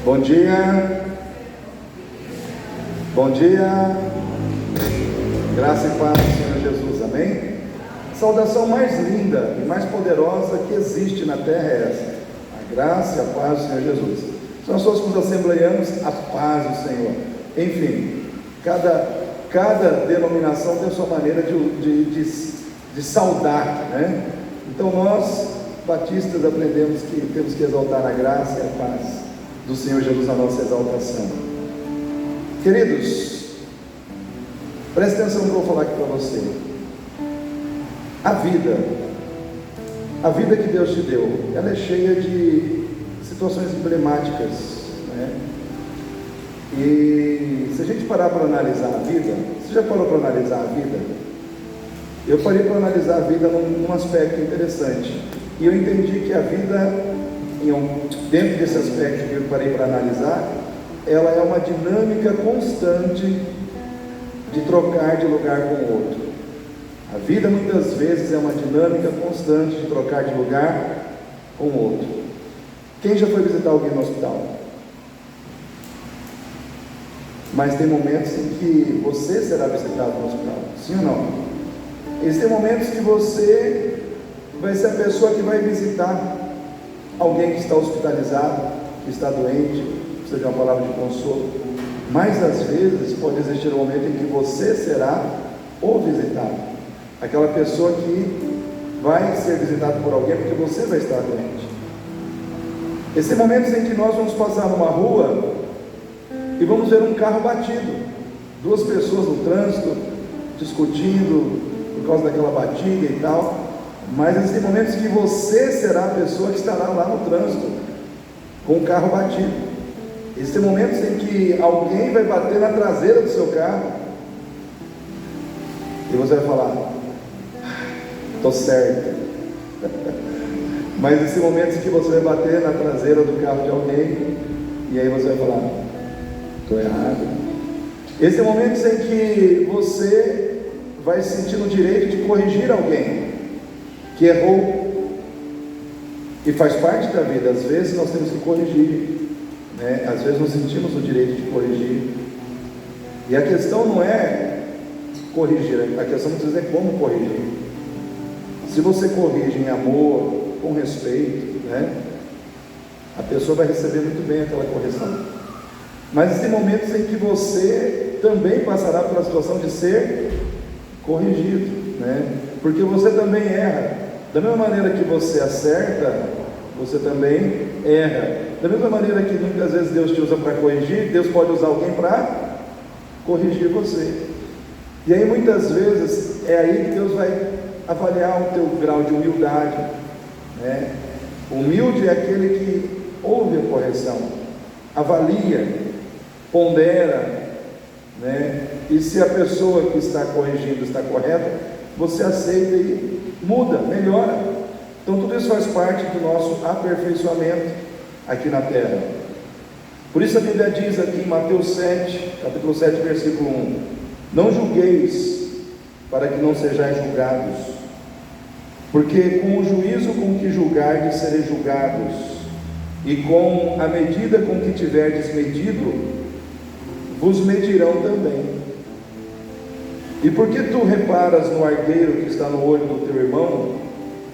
Bom dia. Bom dia. Graça e paz do Senhor Jesus, amém? A saudação mais linda e mais poderosa que existe na terra é essa: a graça e a paz do Senhor Jesus. Se nós fôssemos assembleianos, a paz do Senhor. Enfim, cada denominação tem a sua maneira de saudar, né? Então nós, batistas, aprendemos que temos que exaltar a graça e a paz do Senhor Jesus na nossa exaltação. Queridos, preste atenção no que eu vou falar aqui para você. A vida que Deus te deu, ela é cheia de situações emblemáticas, né? E se a gente parar para analisar a vida, você já parou para analisar a vida? Eu parei para analisar a vida num aspecto interessante, e eu entendi que a vida, dentro desse aspecto que eu parei para analisar, ela é uma dinâmica constante de trocar de lugar com o outro. A vida muitas vezes é uma dinâmica constante de trocar de lugar com o outro. Quem já foi visitar alguém no hospital? Mas tem momentos em que você será visitado no hospital, sim ou não? Existem momentos que você vai ser a pessoa que vai visitar alguém que está hospitalizado, que está doente, precisa de uma palavra de consolo. Mas às vezes pode existir um momento em que você será o visitado, aquela pessoa que vai ser visitado por alguém porque você vai estar doente. Esses momentos em que nós vamos passar numa rua e vamos ver um carro batido, duas pessoas no trânsito discutindo por causa daquela batida e tal. Mas existem momentos que você será a pessoa que estará lá no trânsito com o carro batido. Existem momentos em que alguém vai bater na traseira do seu carro e você vai falar: estou certo. Mas existem momentos em que você vai bater na traseira do carro de alguém e aí você vai falar: estou errado. Existem momentos em que você vai sentir no direito de corrigir alguém que errou, e faz parte da vida. Às vezes nós temos que corrigir, né? Às vezes nos sentimos no direito de corrigir, e a questão não é corrigir, a questão muitas vezes é como corrigir. Se você corrige em amor, com respeito, né, a pessoa vai receber muito bem aquela correção. Mas existem momentos em que você também passará pela situação de ser corrigido, né? Porque você também erra. Da mesma maneira que você acerta, você também erra. Da mesma maneira que muitas vezes Deus te usa para corrigir, Deus pode usar alguém para corrigir você. E aí muitas vezes é aí que Deus vai avaliar o teu grau de humildade, né? Humilde é aquele que ouve a correção, avalia, pondera, né? E se a pessoa que está corrigindo está correta, você aceita e muda, melhora. Então tudo isso faz parte do nosso aperfeiçoamento aqui na terra. Por isso a Bíblia diz aqui em Mateus 7, capítulo 7, versículo 1: não julgueis, para que não sejais julgados, porque com o juízo com que julgardes sereis julgados, e com a medida com que tiverdes medido, vos medirão também. E por que tu reparas no argueiro que está no olho do teu irmão,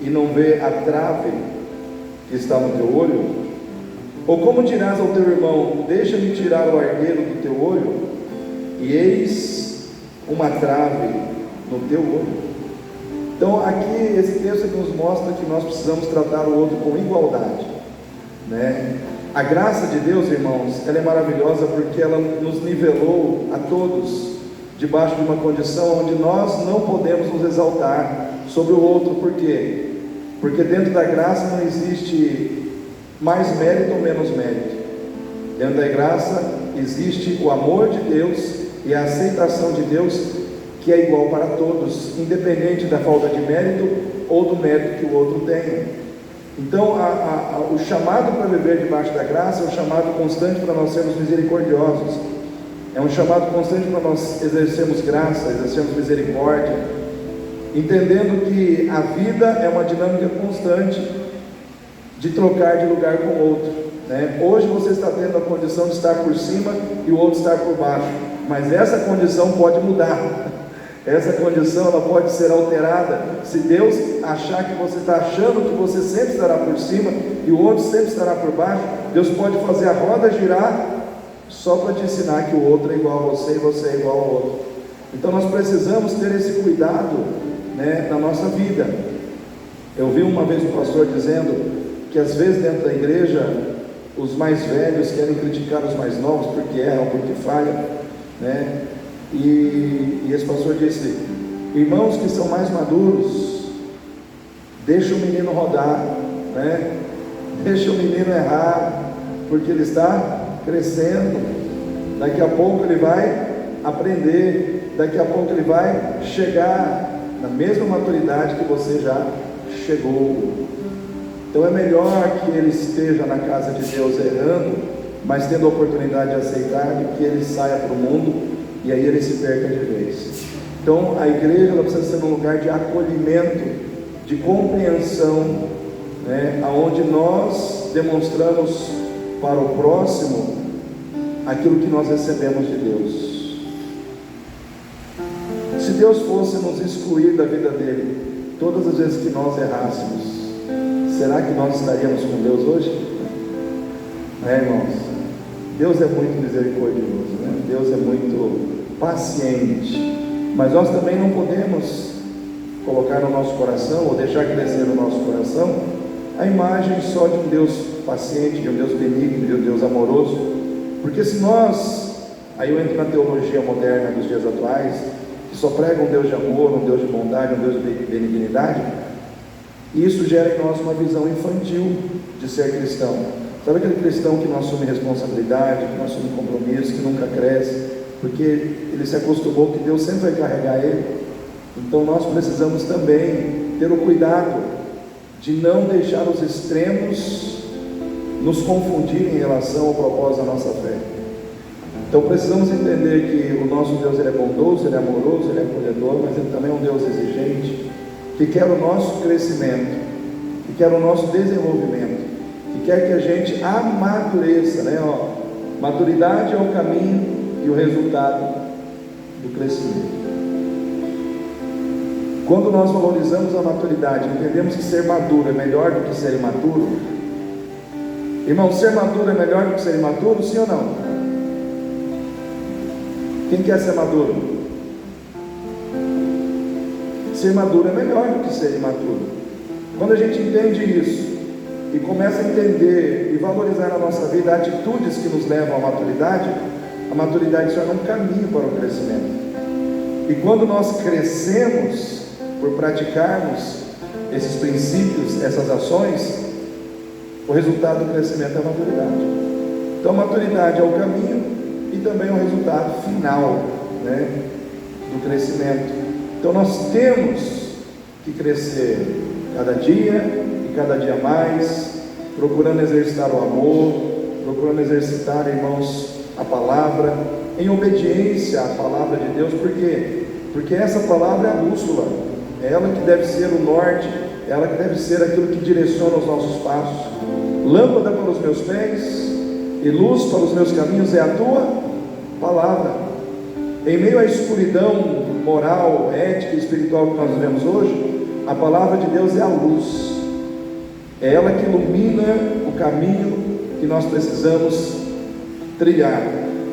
e não vê a trave que está no teu olho? Ou como dirás ao teu irmão: deixa-me tirar o argueiro do teu olho, e eis uma trave no teu olho? Então aqui esse texto nos mostra que nós precisamos tratar o outro com igualdade, né? A graça de Deus, irmãos, ela é maravilhosa porque ela nos nivelou a todos debaixo de uma condição onde nós não podemos nos exaltar sobre o outro. Por quê? Porque dentro da graça não existe mais mérito ou menos mérito. Dentro da graça existe o amor de Deus e a aceitação de Deus, que é igual para todos, independente da falta de mérito ou do mérito que o outro tenha. Então o chamado para viver debaixo da graça é um chamado constante para nós sermos misericordiosos, é um chamado constante para nós exercermos graça, exercermos misericórdia, entendendo que a vida é uma dinâmica constante de trocar de lugar com o outro, né? Hoje você está tendo a condição de estar por cima e o outro estar por baixo, mas essa condição pode mudar. Essa condição ela pode ser alterada. Se Deus achar que você está achando que você sempre estará por cima e o outro sempre estará por baixo, Deus pode fazer a roda girar só para te ensinar que o outro é igual a você e você é igual ao outro. Então nós precisamos ter esse cuidado, né, na nossa vida. Eu vi uma vez um pastor dizendo que às vezes dentro da igreja os mais velhos querem criticar os mais novos porque erram, porque falham, né? E esse pastor disse: irmãos que são mais maduros, deixa o menino rodar, né? Deixa o menino errar, porque ele está crescendo. Daqui a pouco ele vai aprender, daqui a pouco ele vai chegar na mesma maturidade que você já chegou. Então é melhor que ele esteja na casa de Deus errando, mas tendo a oportunidade de aceitar, do que ele saia para o mundo e aí ele se perca de vez. Então a igreja ela precisa ser um lugar de acolhimento, de compreensão, né, onde nós demonstramos para o próximo aquilo que nós recebemos de Deus. Se Deus fosse nos excluir da vida dele todas as vezes que nós errássemos, será que nós estaríamos com Deus hoje? Irmãos, Deus é muito misericordioso, né? Deus é muito paciente, mas nós também não podemos colocar no nosso coração, ou deixar crescer no nosso coração, a imagem só de um Deus paciente, de um Deus benigno, de um Deus amoroso. Porque se nós, aí eu entro na teologia moderna dos dias atuais, que só prega um Deus de amor, um Deus de bondade, um Deus de benignidade, isso gera em nós uma visão infantil de ser cristão. Sabe aquele cristão que não assume responsabilidade, que não assume compromisso, que nunca cresce, porque ele se acostumou que Deus sempre vai carregar ele? Então nós precisamos também ter o cuidado de não deixar os extremos nos confundir em relação ao propósito da nossa fé. Então precisamos entender que o nosso Deus ele é bondoso, ele é amoroso, ele é acolhedor, mas ele também é um Deus exigente, que quer o nosso crescimento, que quer o nosso desenvolvimento, que quer que a gente amadureça, né? Maturidade é o caminho e o resultado do crescimento. Quando nós valorizamos a maturidade, entendemos que ser maduro é melhor do que ser imaturo. Irmão, ser maduro é melhor do que ser imaturo, sim ou não? Quem quer ser maduro? Ser maduro é melhor do que ser imaturo. Quando a gente entende isso e começa a entender e valorizar na nossa vida atitudes que nos levam à maturidade, a maturidade se torna um caminho para o crescimento. E quando nós crescemos por praticarmos esses princípios, essas ações, o resultado do crescimento é a maturidade. Então a maturidade é o caminho e também é o resultado final, né, do crescimento. Então nós temos que crescer cada dia e cada dia mais, procurando exercitar o amor, procurando exercitar, irmãos, a palavra, em obediência à palavra de Deus. Por quê? Porque essa palavra é a bússola, é ela que deve ser o norte, é ela que deve ser aquilo que direciona os nossos passos. Lâmpada para os meus pés e luz para os meus caminhos é a tua palavra. Em meio à escuridão moral, ética e espiritual que nós vivemos hoje, a palavra de Deus é a luz, é ela que ilumina o caminho que nós precisamos trilhar,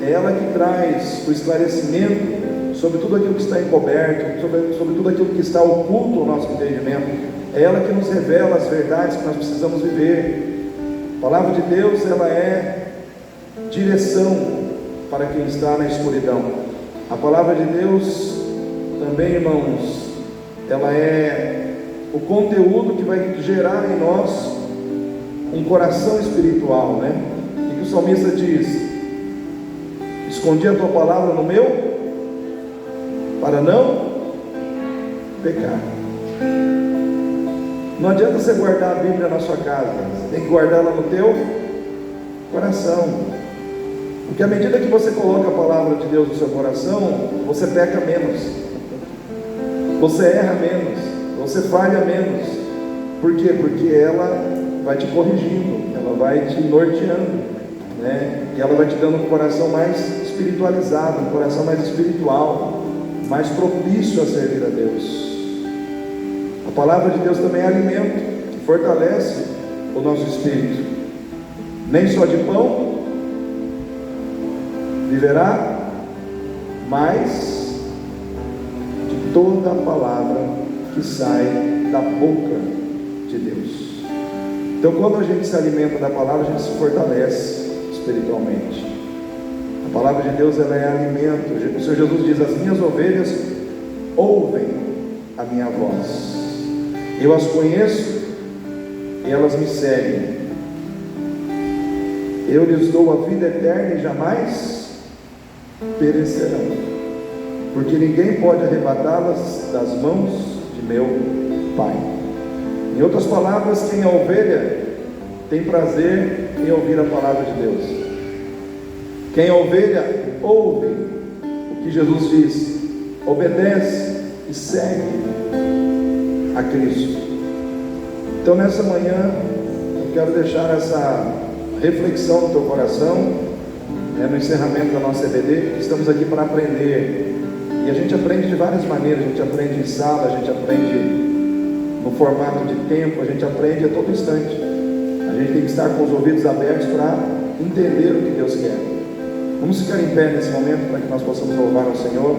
é ela que traz o esclarecimento sobre tudo aquilo que está encoberto, sobre tudo aquilo que está oculto ao nosso entendimento, é ela que nos revela as verdades que nós precisamos viver. A palavra de Deus, ela é direção para quem está na escuridão. A palavra de Deus também, irmãos, ela é o conteúdo que vai gerar em nós um coração espiritual, né? E que o salmista diz: escondi a tua palavra no meu, para não pecar. Não adianta você guardar a Bíblia na sua casa, você tem que guardá-la no teu coração, porque à medida que você coloca a palavra de Deus no seu coração, você peca menos, você erra menos, você falha menos. Por quê? Porque ela vai te corrigindo, ela vai te norteando, né? E ela vai te dando um coração mais espiritualizado, um coração mais espiritual, mais propício a servir a Deus. A palavra de Deus também é alimento, que fortalece o nosso espírito. Nem só de pão viverá, mas de toda a palavra que sai da boca de Deus. Então, quando a gente se alimenta da palavra, a gente se fortalece espiritualmente. A palavra de Deus, ela é alimento. O Senhor Jesus diz: as minhas ovelhas ouvem a minha voz, eu as conheço e elas me seguem. Eu lhes dou a vida eterna e jamais perecerão, porque ninguém pode arrebatá-las das mãos de meu Pai. Em outras palavras, quem é ovelha tem prazer em ouvir a palavra de Deus. Quem é ovelha ouve o que Jesus diz, obedece e segue a Cristo. Então, nessa manhã, eu quero deixar essa reflexão no teu coração, no encerramento da nossa EBD. Estamos aqui para aprender, e a gente aprende de várias maneiras. A gente aprende em sala, a gente aprende no formato de tempo, a gente aprende a todo instante. A gente tem que estar com os ouvidos abertos para entender o que Deus quer. Vamos ficar em pé nesse momento para que nós possamos louvar ao Senhor.